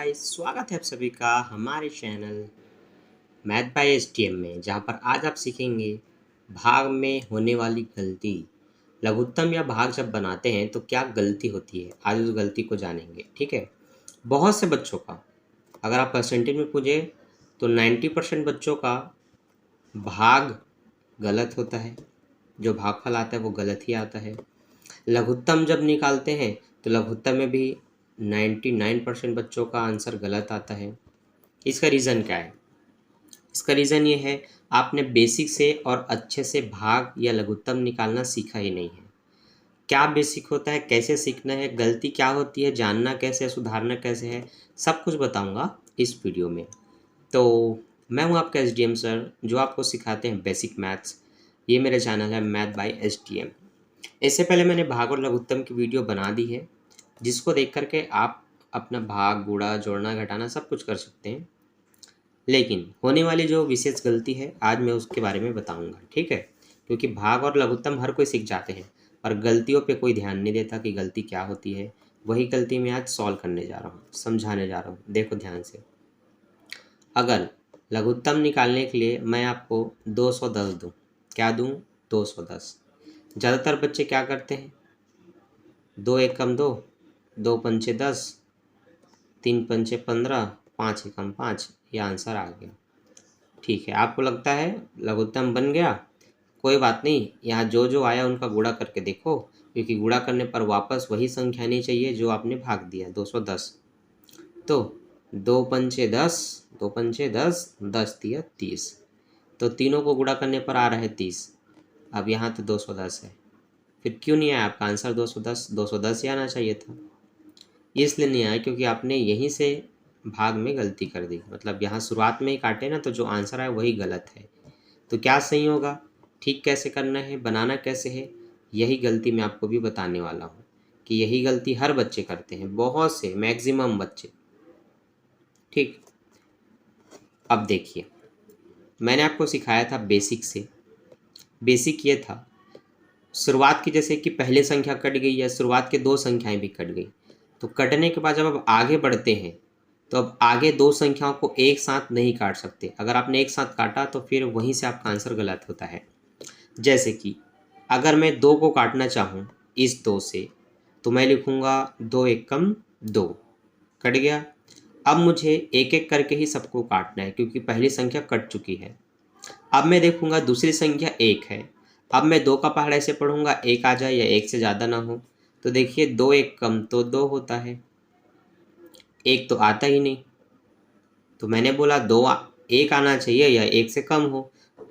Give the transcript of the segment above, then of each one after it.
Guys, स्वागत है आप सभी का हमारे चैनल मैथ बाय एसटीएम में, जहां पर आज आप सीखेंगे भाग में होने वाली गलती। लघुत्तम या भाग जब बनाते हैं तो क्या गलती होती है, आज उस गलती को जानेंगे। ठीक है। बहुत से बच्चों का, अगर आप परसेंटेज में पूछे तो 90% बच्चों का भाग गलत होता है। जो भागफल आता है वो गलत ही आता है। लघुत्तम जब निकालते हैं तो लघुत्तम में भी 99% बच्चों का आंसर गलत आता है। इसका रीज़न क्या है? इसका रीज़न ये है, आपने बेसिक से और अच्छे से भाग या लघुत्तम निकालना सीखा ही नहीं है। क्या बेसिक होता है, कैसे सीखना है, गलती क्या होती है, जानना कैसे है, सुधारना कैसे है, सब कुछ बताऊंगा इस वीडियो में। तो मैं हूं आपका एसडीएम सर, जो आपको सिखाते हैं बेसिक मैथ्स। ये मेरा चैनल है मैथ बाय एसडीएम। इससे पहले मैंने भाग और लघुत्तम की वीडियो बना दी है, जिसको देख करके आप अपना भाग, गुणा, जोड़ना, घटाना सब कुछ कर सकते हैं। लेकिन होने वाली जो विशेष गलती है, आज मैं उसके बारे में बताऊंगा। ठीक है। क्योंकि भाग और लघुत्तम हर कोई सीख जाते हैं, पर गलतियों पे कोई ध्यान नहीं देता कि गलती क्या होती है। वही गलती मैं आज सॉल्व करने जा रहा हूँ, समझाने जा रहा हूँ। देखो ध्यान से। अगर लघुत्तम निकालने के लिए मैं आपको 210 दूँ, क्या दूँ? 210। ज़्यादातर बच्चे क्या करते हैं? 2 एकम 2, 2 पंचे 10, 3 पंचे 15, 5 एकम 5। ये आंसर आ गया। ठीक है, आपको लगता है लघुत्तम बन गया? कोई बात नहीं, यहाँ जो जो आया उनका गुणा करके देखो, क्योंकि गुणा करने पर वापस वही संख्या आनी चाहिए जो आपने भाग दिया, 210। तो 2 पंचे 10, 2 पंचे 10, 10 दिया 30। तो तीनों को गुणा करने पर आ रहा है 30। अब यहाँ तो 210 है, फिर क्यों नहीं आया आपका आंसर 210? 210 ही आना चाहिए था। इसलिए नहीं आया क्योंकि आपने यहीं से भाग में गलती कर दी, मतलब यहाँ शुरुआत में ही काटे ना, तो जो आंसर आया वही गलत है। तो क्या सही होगा, ठीक कैसे करना है, बनाना कैसे है, यही गलती मैं आपको भी बताने वाला हूँ कि यही गलती हर बच्चे करते हैं, बहुत से, मैक्सिमम बच्चे। ठीक। अब देखिए, मैंने आपको सिखाया था बेसिक से। बेसिक ये था, शुरुआत की, जैसे कि पहले संख्या कट गई या शुरुआत के 2 संख्याएं भी कट गई, तो कटने के बाद जब आप आगे बढ़ते हैं तो अब आगे 2 संख्याओं को एक साथ नहीं काट सकते। अगर आपने एक साथ काटा तो फिर वहीं से आपका आंसर गलत होता है। जैसे कि अगर मैं 2 को काटना चाहूँ इस 2 से, तो मैं लिखूँगा 2 एकम 2, कट गया। अब मुझे एक एक करके ही सबको काटना है, क्योंकि पहली संख्या कट चुकी है। अब मैं देखूंगा दूसरी संख्या 1 है। अब मैं 2 का पहाड़ा ऐसे पढ़ूंगा, 1 आ जाए या 1 से ज़्यादा ना हो। तो देखिए 2 एकम तो 2 होता है, 1 तो आता ही नहीं। तो मैंने बोला 1 आना चाहिए या 1 से कम हो,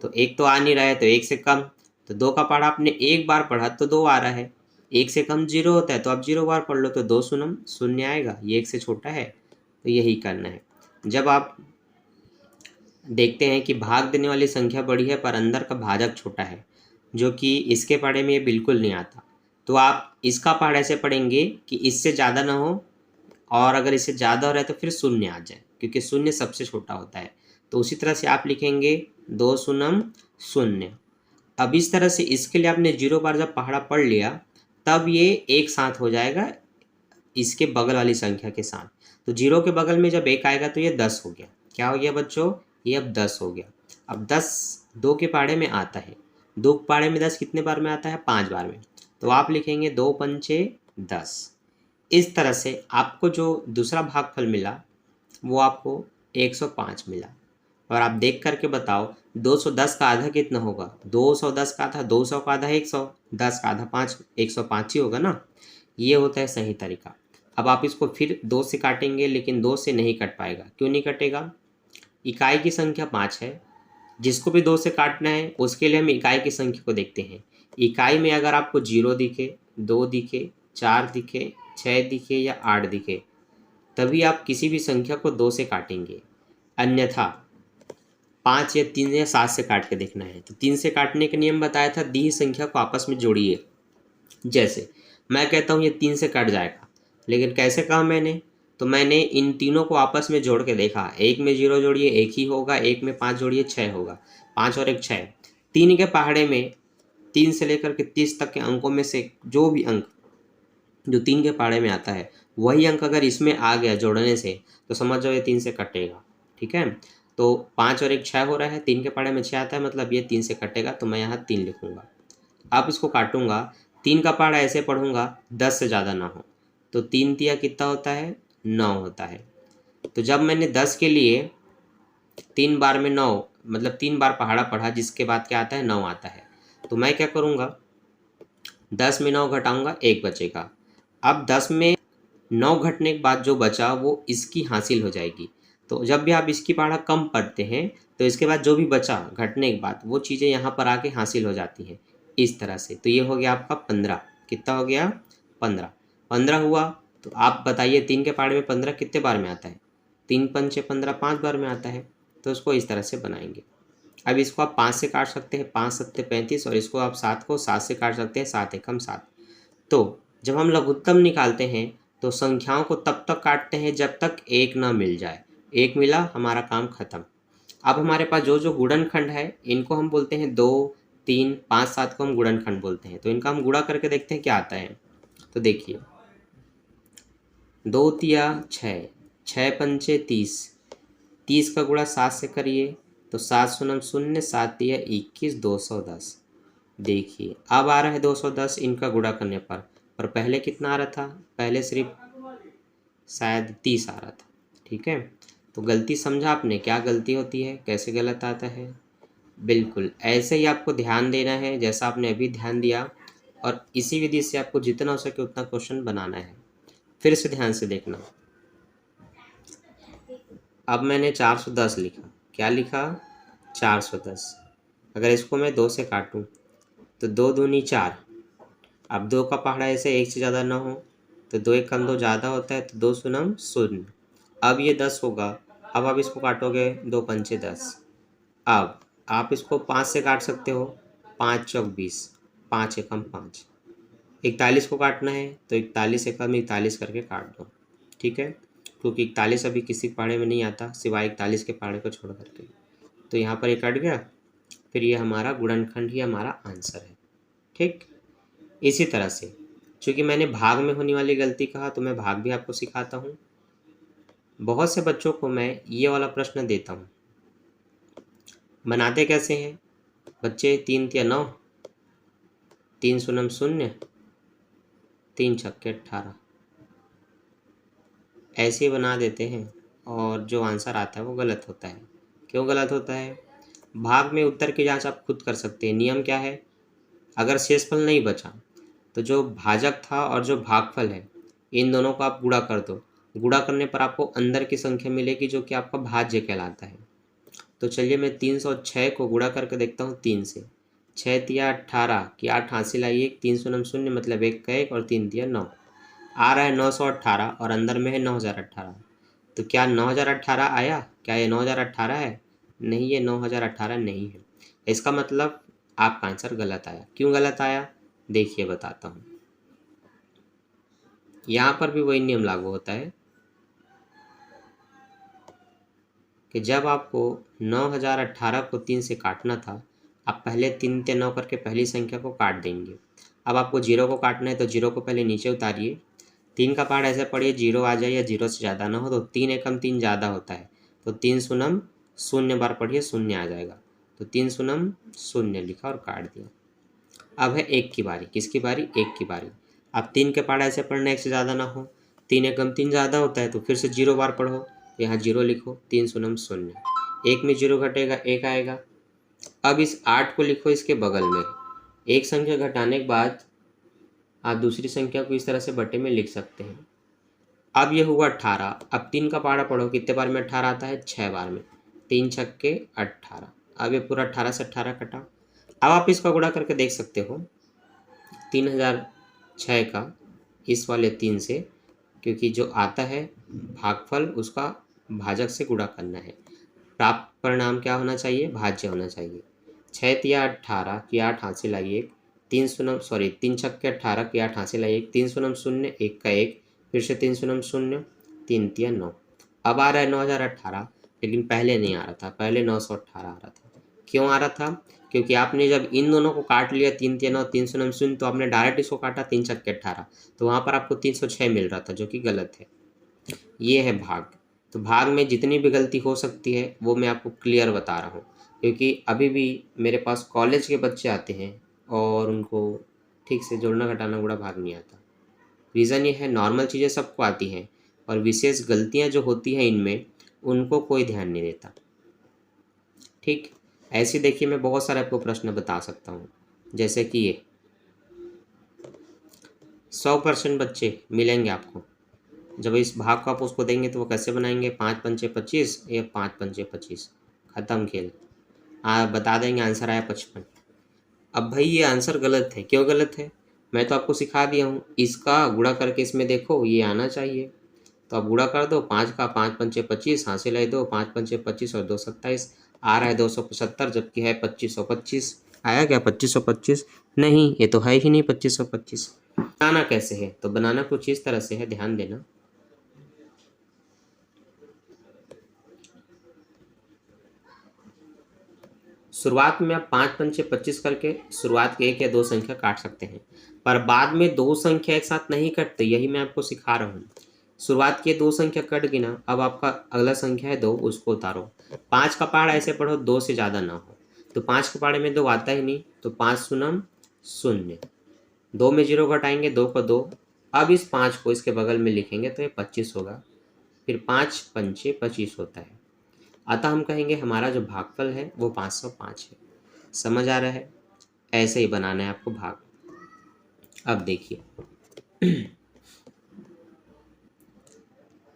तो 1 तो आ नहीं रहा है, तो 1 से कम। तो 2 का पहाड़ा आपने एक बार पढ़ा तो 2 आ रहा है, 1 से कम 0 होता है, तो आप 0 बार पढ़ लो तो 2 शून्य शून्य आएगा, ये 1 से छोटा है। तो यही करना है। जब आप देखते हैं कि भाग देने वाली संख्या बड़ी है पर अंदर का भाजक छोटा है, जो कि इसके पहाड़े में ये बिल्कुल नहीं आता, तो आप इसका पहाड़ा ऐसे पढ़ेंगे कि इससे ज़्यादा ना हो, और अगर इससे ज़्यादा हो रहा है तो फिर शून्य आ जाए, क्योंकि शून्य सबसे छोटा होता है। तो उसी तरह से आप लिखेंगे 2 शून्य शून्य। अब इस तरह से इसके लिए आपने 0 बार जब पहाड़ा पढ़ लिया, तब ये एक साथ हो जाएगा इसके बगल वाली संख्या के साथ। तो 0 के बगल में जब 1 आएगा तो ये 10 हो गया। क्या हो गया बच्चों? ये अब 10 हो गया। अब 10 2 के पहाड़े में आता है, 2 के पहाड़े में 10 कितने बार में आता है? 5 बार में। तो आप लिखेंगे 2 पंचे 10। इस तरह से आपको जो दूसरा भागफल मिला वो आपको 105 मिला। और आप देख करके बताओ 210 का आधा कितना होगा? 210 का आधा 200 का आधा 100, 10 का आधा 5, 105 ही होगा ना। ये होता है सही तरीका। अब आप इसको फिर 2 से काटेंगे, लेकिन 2 से नहीं कट पाएगा। क्यों नहीं कटेगा? इकाई की संख्या 5 है। जिसको भी 2 से काटना है उसके लिए हम इकाई की संख्या को देखते हैं। इकाई में अगर आपको 0 दिखे, 2 दिखे, 4 दिखे, 6 दिखे या 8 दिखे, तभी आप किसी भी संख्या को 2 से काटेंगे। अन्यथा 5 या 3 या 7 से काट के देखना है। तो 3 से काटने का नियम बताया था, दी हुई संख्या को आपस में जोड़िए। जैसे मैं कहता हूँ ये 3 से कट जाएगा, लेकिन कैसे कहा मैंने? तो मैंने इन तीनों को आपस में जोड़ के देखा। एक में 0 जोड़िए 1 ही होगा, एक में 5 जोड़िए 6 होगा, 5 और 1 6। 3 के पहाड़े में 3 से लेकर के 30 तक के अंकों में से जो भी अंक जो 3 के पहाड़े में आता है वही अंक अगर इसमें आ गया जोड़ने से तो समझ जाओ ये 3 से कटेगा। ठीक है, तो 5 और 1 6 हो रहा है, 3 के पहाड़े में 6 आता है, मतलब ये 3 से कटेगा, तो मैं यहाँ 3 लिखूँगा। अब इसको काटूंगा, 3 का पहाड़ा ऐसे पढ़ूंगा 10 से ज़्यादा ना हो, तो 3 तिया कितना होता है, 9 होता है। तो जब मैंने 10 के लिए 3 बार में 9 मतलब 3 बार पहाड़ा पढ़ा, जिसके बाद क्या आता है, 9 आता है, तो मैं क्या करूँगा, 10 में 9 घटाऊंगा, 1 बचेगा। अब 10 में 9 घटने के बाद जो बचा वो इसकी हासिल हो जाएगी। तो जब भी आप इसकी पहाड़ा कम पढ़ते हैं तो इसके बाद जो भी बचा घटने के बाद वो चीज़ें यहाँ पर आके हासिल हो जाती हैं इस तरह से। तो ये हो गया आपका 15। कितना हो गया, 15। 15 हुआ, तो आप बताइए 3 के पहाड़े में 15 कितने बार में आता है, 3 पंचे 15, 5 बार में आता है। तो उसको इस तरह से बनाएंगे। अब इसको आप 5 से काट सकते हैं, 5 सत्ते 35, और इसको आप 7 को 7 से काट सकते हैं, 7 एकम 7। तो जब हम लघुत्तम निकालते हैं तो संख्याओं को तब तक काटते हैं जब तक एक ना मिल जाए। एक मिला, हमारा काम खत्म। अब हमारे पास जो जो गुणनखंड है इनको हम बोलते हैं 2 3 5 7 को हम गुणनखंड बोलते हैं। तो इनका हम गुणा करके देखते हैं क्या आता है। तो देखिए, 2 तिया 6, 6 पंचे 30, 30 का गुणा 7 से करिए तो 7 शून्य 0, 7 तिया 21, 210। देखिए अब आ रहा है 210 इनका गुणा करने पर पहले कितना आ रहा था, पहले सिर्फ शायद 30 आ रहा था। ठीक है, तो गलती समझा आपने, क्या गलती होती है, कैसे गलत आता है। बिल्कुल ऐसे ही आपको ध्यान देना है जैसा आपने अभी ध्यान दिया, और इसी विधि से आपको जितना हो सके उतना क्वेश्चन बनाना है। फिर से ध्यान से देखना। अब मैंने 410 लिखा, क्या लिखा, 410। अगर इसको मैं 2 से काटूं तो 2 दूनी 4। अब 2 का पहाड़ा ऐसे 1 से ज़्यादा ना हो, तो 2 एक कम 2 ज़्यादा होता है, तो 2 शून्य 0। अब ये 10 होगा। अब आप इसको काटोगे, 2 पंचे 10। अब आप इसको 5 से काट सकते हो, 5 चौक 20, 5 एकम 5। 41 को काटना है तो 41 एकम 41 करके काट दो। ठीक है, क्योंकि 41 अभी किसी पहाड़े में नहीं आता सिवाय 41 के पहाड़े को छोड़ करके, तो यहाँ पर ये कट गया। फिर ये हमारा गुणनखंड ही हमारा आंसर है। ठीक, इसी तरह से चूँकि मैंने भाग में होने वाली गलती कहा तो मैं भाग भी आपको सिखाता हूँ। बहुत से बच्चों को मैं ये वाला प्रश्न देता हूँ, बनाते कैसे हैं बच्चे, 3 तिया 9, 3 शून्य 0, 3 छक्के 18, ऐसे ही बना देते हैं और जो आंसर आता है वो गलत होता है। क्यों गलत होता है, भाग में उत्तर की जांच आप खुद कर सकते हैं। नियम क्या है, अगर शेषफल नहीं बचा तो जो भाजक था और जो भागफल है इन दोनों को आप गुणा कर दो। गुणा करने पर आपको अंदर की संख्या मिलेगी जो कि आपका भाज्य कहलाता है। तो चलिए मैं 306 को गुणा करके देखता हूँ 3 से। 6 तिया 18 की 8 हासिल आई 1, 3 शून्य 0 मतलब 1 का 1, और 3 तिया 9 आ रहा है 918, और अंदर में है 9018। तो क्या 9018 आया, क्या ये 9018 है, नहीं, ये 9018 नहीं है। इसका मतलब आपका आंसर गलत आया। क्यों गलत आया, देखिए बताता हूँ। यहाँ पर भी वही नियम लागू होता है कि जब आपको 9018 को 3 से काटना था, आप पहले 3 से 9 करके पहली संख्या को काट देंगे। अब आपको 0 को काटना है तो 0 को पहले नीचे उतारिए, 3 का पहाड़ ऐसे पढ़िए 0 आ जाए या 0 से ज़्यादा ना हो, तो 3 एकम 3 ज़्यादा होता है, तो 3 शून्य 0 बार पढ़िए, 0 आ जाएगा, तो 3 शून्य 0 लिखा और काट दिया। अब है 1 की बारी, किसकी बारी, 1 की बारी। अब 3 के पहाड़ ऐसे पढ़ना 1 से ज़्यादा ना हो, 3 एकम 3 ज़्यादा होता है, तो फिर से 0 बार पढ़ो, तो यहाँ 0 लिखो, 3 शून्य 0, 1 में 0 घटेगा 1 आएगा। अब इस 8 को लिखो इसके बगल में, एक संख्या घटाने के बाद आप दूसरी संख्या को इस तरह से बटे में लिख सकते हैं। अब ये हुआ 18। अब 3 का पहाड़ा पढ़ो, कितने बार में 18 आता है, 6 बार में, 3 छक्के 18। अब ये पूरा 18 से 18 कटा। अब आप इसका गुणा करके देख सकते हो 3006 का इस वाले 3 से, क्योंकि जो आता है भागफल उसका भाजक से गुणा करना है। प्राप्त परिणाम क्या होना चाहिए, भाज्य होना चाहिए। 6 तिया 18 की 8 हासिल आई 1, 3 छक्के 18 की 8 हासिल आई 1, 3 शून्य 0, 1 का 1, फिर से 3 शून्य 0, 3 तिया 9। अब आ रहा है 9018, लेकिन पहले नहीं आ रहा था, पहले 918 आ रहा था। क्यों आ रहा था? क्योंकि आपने जब इन दोनों को काट लिया 3 3 और 3 शून्य शून्य, तो आपने डायरेक्ट इसको काटा 3 छक्के 18, तो वहाँ पर आपको 306 मिल रहा था, जो कि गलत है। ये है भाग। तो भाग में जितनी भी गलती हो सकती है वो मैं आपको क्लियर बता रहा हूँ, क्योंकि अभी भी मेरे पास कॉलेज के बच्चे आते हैं और उनको ठीक से जोड़ना घटाना गुणा भाग नहीं आता। रीज़न ये है, नॉर्मल चीज़ें सबको आती हैं और विशेष गलतियाँ जो होती हैं इनमें, उनको कोई ध्यान नहीं देता। ठीक, ऐसे देखिए मैं बहुत सारे आपको प्रश्न बता सकता हूँ, जैसे कि ये 100% बच्चे मिलेंगे आपको। जब इस भाग को आप उसको देंगे तो वो कैसे बनाएंगे? 5 पंचे 25, ये 5 पंचे 25, ख़त्म खेल। बता देंगे आंसर आया 55। अब भाई ये आंसर गलत है। क्यों गलत है? मैं तो आपको सिखा दिया हूँ, इसका गुणा करके इसमें देखो ये आना चाहिए। तो अब गुणा कर दो, 5 का 5 पंचे 25, हासिल है 2, 5 पंचे 25 और 2 27, आ रहा है 275, जबकि है 2525। आया क्या 2525? नहीं, ये तो है ही नहीं 2525। बनाना कैसे है? तो बनाना कुछ इस तरह से है, ध्यान देना। शुरुआत में आप 5 पंचे 25 करके शुरुआत के 1 या 2 संख्या काट सकते हैं, पर बाद में 2 संख्या एक साथ नहीं कटते, यही मैं आपको सिखा रहा हूँ। शुरुआत के 2 संख्या कट गई ना, अब आपका अगला संख्या है 2, उसको उतारो। 5 का पहाड़ ऐसे पढ़ो 2 से ज़्यादा ना हो, तो 5 के पहाड़े में 2 आता ही नहीं, तो 5 शून्य शून्य, 2 में 0 घटाएंगे, 2 को 2। अब इस 5 को इसके बगल में लिखेंगे तो ये 25 होगा, फिर 5 पंचे 25 होता है। अतः हम कहेंगे हमारा जो भागफल है वो 505 है। समझ आ रहा है? ऐसे ही बनाना है आपको भाग। अब देखिए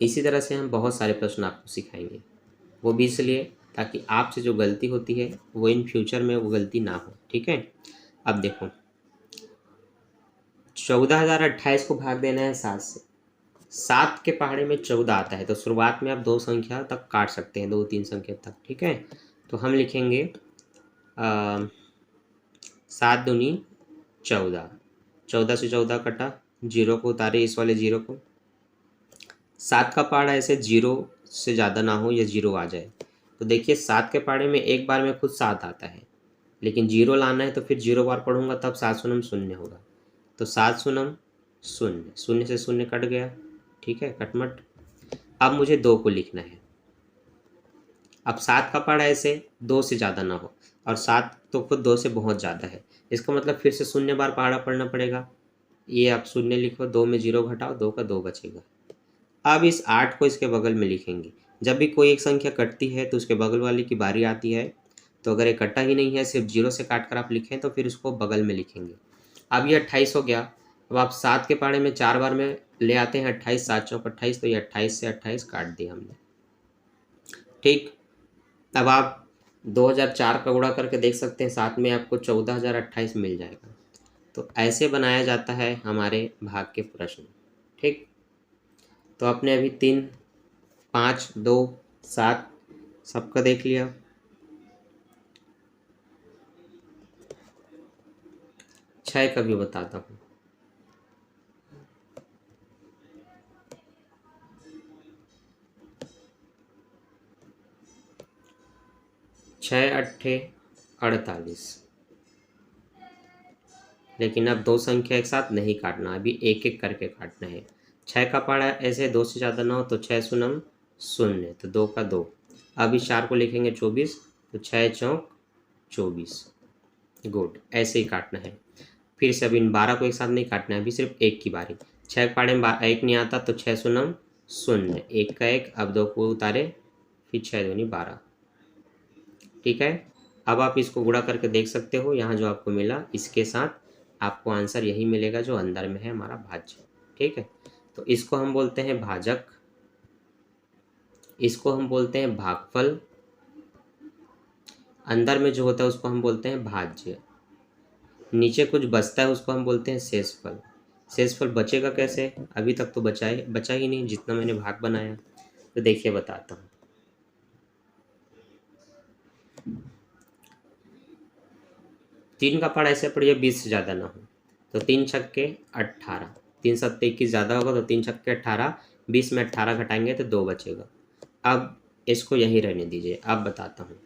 इसी तरह से हम बहुत सारे प्रश्न आपको सिखाएंगे, वो भी इसलिए ताकि आपसे जो गलती होती है वो इन फ्यूचर में वो गलती ना हो। ठीक है, अब देखो 14,028 को भाग देना है 7 से। 7 के पहाड़े में 14 आता है, तो शुरुआत में आप 2 संख्या तक काट सकते हैं, 2-3 संख्या तक। ठीक है, तो हम लिखेंगे 7 दूनी 14, 14 से 14 कटा, 0 को उतारे, इस वाले 0 को। 7 का पहाड़ा ऐसे 0 से ज़्यादा ना हो या 0 आ जाए, तो देखिए 7 के पहाड़े में एक बार में खुद 7 आता है, लेकिन 0 लाना है तो फिर 0 बार पढ़ूंगा तब 7 शून्य शून्य होगा, तो 7 शून्य शून्य, शून्य से शून्य कट गया। ठीक है, कटमट। अब मुझे 2 को लिखना है। अब 7 का पहाड़ा ऐसे 2 से ज़्यादा ना हो, और 7 तो खुद 2 से बहुत ज़्यादा है, इसका मतलब फिर से शून्य बार पहाड़ा पढ़ना पड़ेगा। ये आप शून्य लिखो, 2 में 0 घटाओ, 2 का 2 बचेगा। अब इस 8 को इसके बगल में लिखेंगे। जब भी कोई एक संख्या कटती है तो उसके बगल वाले की बारी आती है, तो अगर ये कटा ही नहीं है, सिर्फ 0 से काट कर आप लिखें, तो फिर उसको बगल में लिखेंगे। अब ये 28 हो गया। अब आप 7 के पहाड़े में 4 बार में ले आते हैं 28, 7 चौक 28, तो ये 28 से 28 काट दिया हमने। ठीक, अब आप 2004 का गुणा करके देख सकते हैं, साथ में आपको 14,028 मिल जाएगा। तो ऐसे बनाया जाता है हमारे भाग के प्रश्न। ठीक, तो आपने अभी 3, 5, 2, 7 सबका देख लिया। छः का भी बताता हूँ। छः अट्ठे 48, लेकिन अब 2 संख्या एक साथ नहीं काटना, अभी एक एक करके काटना है। 6 का पहाड़ा ऐसे 2 से ज़्यादा ना हो, तो 6 शून्य शून्य, तो 2 का 2। अब इस 4 को लिखेंगे 24, तो 6 चौक 24। गुड, ऐसे ही काटना है। फिर से अब इन 12 को एक साथ नहीं काटना है, अभी सिर्फ एक की बारी। 6 के पहाड़े में 1 नहीं आता, तो 6 शून्य शून्य, 1 का 1, अब 2 को उतारे, फिर 6 दूनी 12। ठीक है, अब आप इसको गुणा करके देख सकते हो, यहाँ जो आपको मिला इसके साथ आपको आंसर यही मिलेगा जो अंदर में है हमारा भाज्य। ठीक है, तो इसको हम बोलते हैं भाजक, इसको हम बोलते हैं भागफल, अंदर में जो होता है उसको हम बोलते हैं भाज्य, नीचे कुछ बचता है उसको हम बोलते हैं शेषफल। शेषफल बचेगा कैसे? अभी तक तो बचा ही नहीं जितना मैंने भाग बनाया। तो देखिए बताता हूँ। 3 का पहाड़ा ऐसे पढ़िए 20 से ज़्यादा ना हो, तो 3 छक्के 18, 3 सत्ते 21 ज़्यादा होगा, तो 3 छक्के 18, 20 में 18 घटाएंगे तो 2 बचेगा। अब इसको यहीं रहने दीजिए, अब बताता हूँ।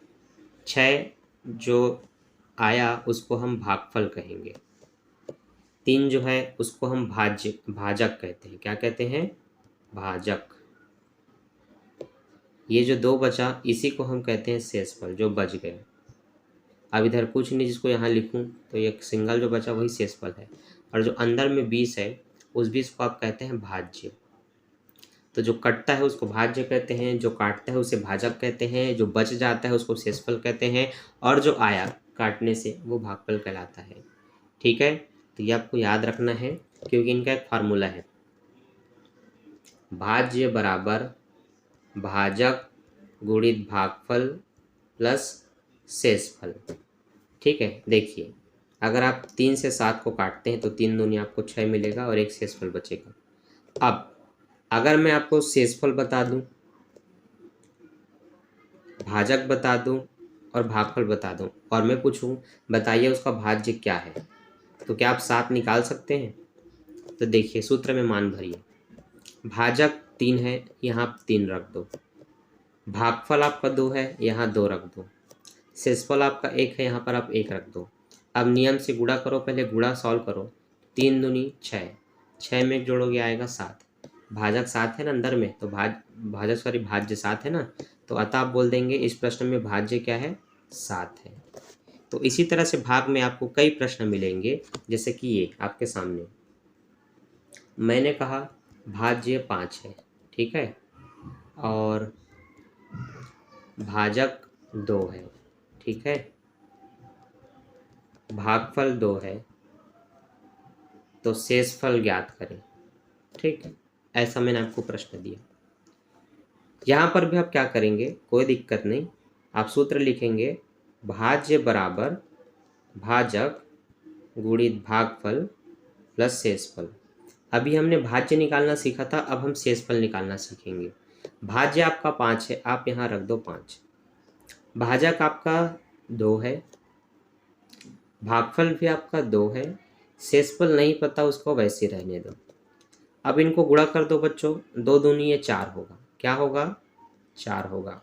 6 जो आया उसको हम भागफल कहेंगे। 3 जो है उसको हम भाजक कहते हैं। क्या कहते हैं? भाजक। ये जो 2 बचा इसी को हम कहते हैं शेषफल, जो बच गए। अब इधर कुछ नहीं, जिसको यहाँ लिखूं तो एक सिंगल जो बचा वही शेषफल है, और जो अंदर में 20 है उस 20 को आप कहते हैं भाज्य। तो जो कटता है उसको भाज्य कहते हैं, जो काटता है उसे भाजक कहते हैं, जो बच जाता है उसको शेषफल कहते हैं, और जो आया काटने से वो भागफल कहलाता है। ठीक है, तो ये आपको याद रखना है, क्योंकि इनका एक फार्मूला है, भाज्य बराबर भाजक गुणित भागफल प्लस शेषफल। ठीक है, देखिए अगर आप 3 से 7 को काटते हैं तो 3 दूनी आपको 6 मिलेगा और एक शेषफल बचेगा। अब अगर मैं आपको शेषफल बता दूं, भाजक बता दूं और भागफल बता दूं, और मैं पूछूं बताइए उसका भाज्य क्या है, तो क्या आप 7 निकाल सकते हैं? तो देखिए सूत्र में मान भरिए। भाजक 3 है, यहाँ 3 रख दो। भागफल आपका 2 है, यहाँ 2 रख दो। शेषफल आपका 1 है, यहाँ पर आप 1 रख दो। अब नियम से गुणा करो, पहले गुणा सॉल्व करो। 3 दूनी 6, 6 में एक जोड़ोगे आएगा 7। भाजक 7 है ना अंदर में, तो भाजक सॉरी भाज्य 7 है ना, तो अतः आप बोल देंगे इस प्रश्न में भाज्य क्या है? 7 है। तो इसी तरह से भाग में आपको कई प्रश्न मिलेंगे, जैसे कि ये आपके सामने मैंने कहा भाज्य 5 है, ठीक है, और भाजक 2 है, ठीक है, भागफल 2 है, तो शेषफल ज्ञात करें। ठीक है, ऐसा मैंने आपको प्रश्न दिया। यहाँ पर भी आप क्या करेंगे, कोई दिक्कत नहीं, आप सूत्र लिखेंगे भाज्य बराबर भाजक गुणित भागफल प्लस शेषफल। अभी हमने भाज्य निकालना सीखा था, अब हम शेषफल निकालना सीखेंगे। भाज्य आपका 5 है, आप यहाँ रख दो 5। भाजक आपका 2 है, भागफल भी आपका 2 है, शेषफल नहीं पता उसको वैसे रहने दो। अब इनको गुणा कर दो बच्चों, 2 दूनी ये 4 होगा। क्या होगा? 4 होगा।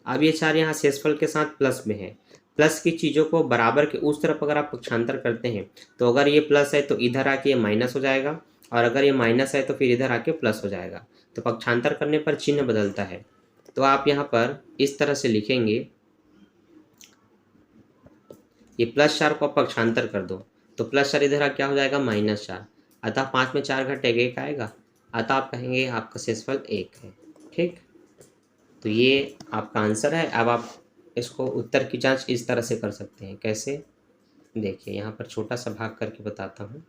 अब ये 4 यहाँ शेषफल के साथ प्लस में है। प्लस की चीज़ों को बराबर के उस तरफ अगर आप पक्षांतर करते हैं तो अगर ये प्लस है तो इधर आके ये माइनस हो जाएगा, और अगर ये माइनस है तो फिर इधर आके प्लस हो जाएगा। तो पक्षांतर करने पर चिन्ह बदलता है। तो आप यहाँ पर इस तरह से लिखेंगे, ये +4 को आप पक्षांतर कर दो तो +4 इधर क्या हो जाएगा? -4। अतः 5 में 4 घटेगा 1 आएगा, अतः आप कहेंगे आपका शेषफल 1 है। ठीक, तो ये आपका आंसर है। अब आप इसको उत्तर की जांच इस तरह से कर सकते हैं। कैसे? देखिए यहाँ पर छोटा सा भाग करके बताता हूँ।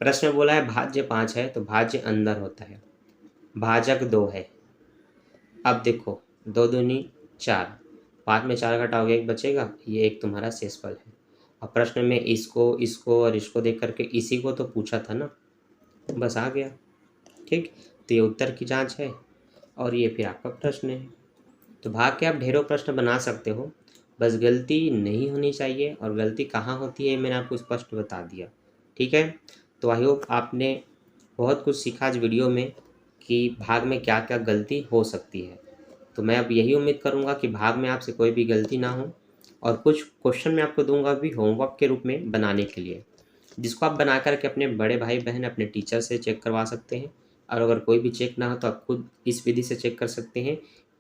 प्रश्न में बोला है भाज्य 5 है, तो भाज्य अंदर होता है, भाजक 2 है। अब देखो 2 दूनी 4, 5 में 4 घटाओगे 1 बचेगा, ये एक तुम्हारा शेषफल है। अब प्रश्न में इसको इसको और इसको देख करके इसी को तो पूछा था ना, बस आ गया। ठीक, तो ये उत्तर की जांच है और ये फिर आपका प्रश्न है। तो भाग के आप ढेरों प्रश्न बना सकते हो, बस गलती नहीं होनी चाहिए, और गलती कहाँ होती है मैंने आपको स्पष्ट बता दिया। ठीक है, तो आई होप आपने बहुत कुछ सीखा आज वीडियो में कि भाग में क्या क्या गलती हो सकती है। तो मैं अब यही उम्मीद करूँगा कि भाग में आपसे कोई भी गलती ना हो, और कुछ क्वेश्चन मैं आपको दूंगा भी होमवर्क के रूप में बनाने के लिए, जिसको आप बना कर के अपने बड़े भाई बहन अपने टीचर से चेक करवा सकते हैं। और अगर कोई भी चेक ना हो तो आप खुद इस विधि से चेक कर सकते हैं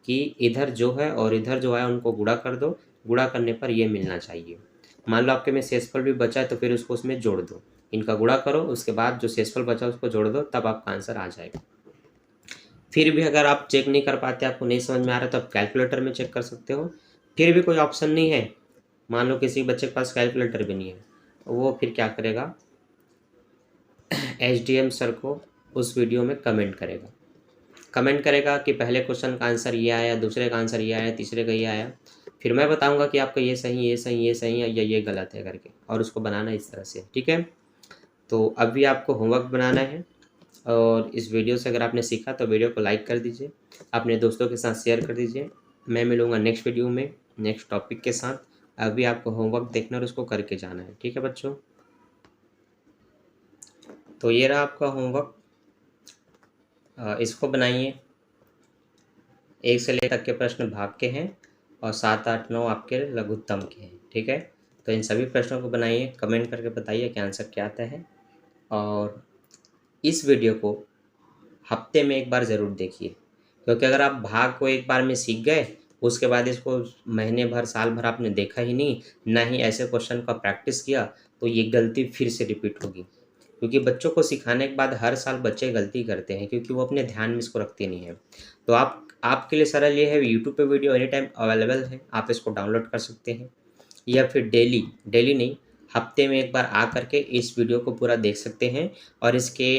कि इधर जो है और इधर जो है उनको गुणा कर दो, गुणा करने पर ये मिलना चाहिए। मान लो आपके में शेषफल भी बचा है तो फिर उसको उसमें जोड़ दो, इनका गुणा करो, उसके बाद जो शेषफल बचा उसको जोड़ दो, तब आपका आंसर आ जाएगा। फिर भी अगर आप चेक नहीं कर पाते, आपको नहीं समझ में आ रहा, तो आप कैलकुलेटर में चेक कर सकते हो। फिर भी कोई ऑप्शन नहीं है, मान लो किसी बच्चे के पास कैलकुलेटर भी नहीं है, वो फिर क्या करेगा, एसडीएम सर को उस वीडियो में कमेंट करेगा कि पहले क्वेश्चन का आंसर ये आया, दूसरे का आंसर ये आया, तीसरे का ये आया, फिर मैं बताऊंगा कि आपका ये सही ये सही ये सही है या ये गलत है करके, और उसको बनाना इस तरह से। ठीक है, तो अभी आपको होमवर्क बनाना है, और इस वीडियो से अगर आपने सीखा तो वीडियो को लाइक कर दीजिए, अपने दोस्तों के साथ शेयर कर दीजिए। मैं मिलूँगा नेक्स्ट वीडियो में नेक्स्ट टॉपिक के साथ। अभी आपको होमवर्क देखना और उसको करके जाना है। ठीक है बच्चों, तो ये रहा आपका होमवर्क, इसको बनाइए। 1 से ले तक के प्रश्न भाग के हैं, और 7, 8, 9 आपके लघुत्तम के हैं। ठीक है, तो इन सभी प्रश्नों को बनाइए, कमेंट करके बताइए कि आंसर क्या आता है। और इस वीडियो को हफ्ते में एक बार ज़रूर देखिए, क्योंकि अगर आप भाग को एक बार में सीख गए, उसके बाद इसको महीने भर साल भर आपने देखा ही नहीं, ना ही ऐसे क्वेश्चन का प्रैक्टिस किया, तो ये गलती फिर से रिपीट होगी। क्योंकि बच्चों को सिखाने के बाद हर साल बच्चे गलती करते हैं, क्योंकि वो अपने ध्यान में इसको रखते नहीं हैं। तो आपके लिए सरल ये है, यूट्यूब पे वीडियो एनी टाइम अवेलेबल है, आप इसको डाउनलोड कर सकते हैं, या फिर डेली डेली नहीं, हफ्ते में एक बार आ करके इस वीडियो को पूरा देख सकते हैं। और इसके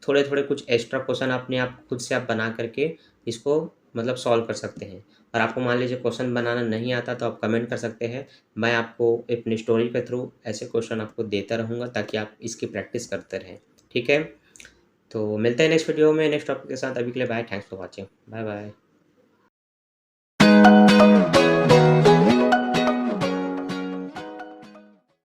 थोड़े थोड़े कुछ एक्स्ट्रा क्वेश्चन अपने आप खुद से आप बना करके इसको मतलब सॉल्व कर सकते हैं। और आपको मान लीजिए क्वेश्चन बनाना नहीं आता, तो आप कमेंट कर सकते हैं, मैं आपको अपनी स्टोरी के थ्रू ऐसे क्वेश्चन आपको देता रहूँगा, ताकि आप इसकी प्रैक्टिस करते रहें। ठीक है, तो मिलते हैं नेक्स्ट वीडियो में नेक्स्ट टॉपिक के साथ। अभी के लिए bye, thanks for watching, bye bye.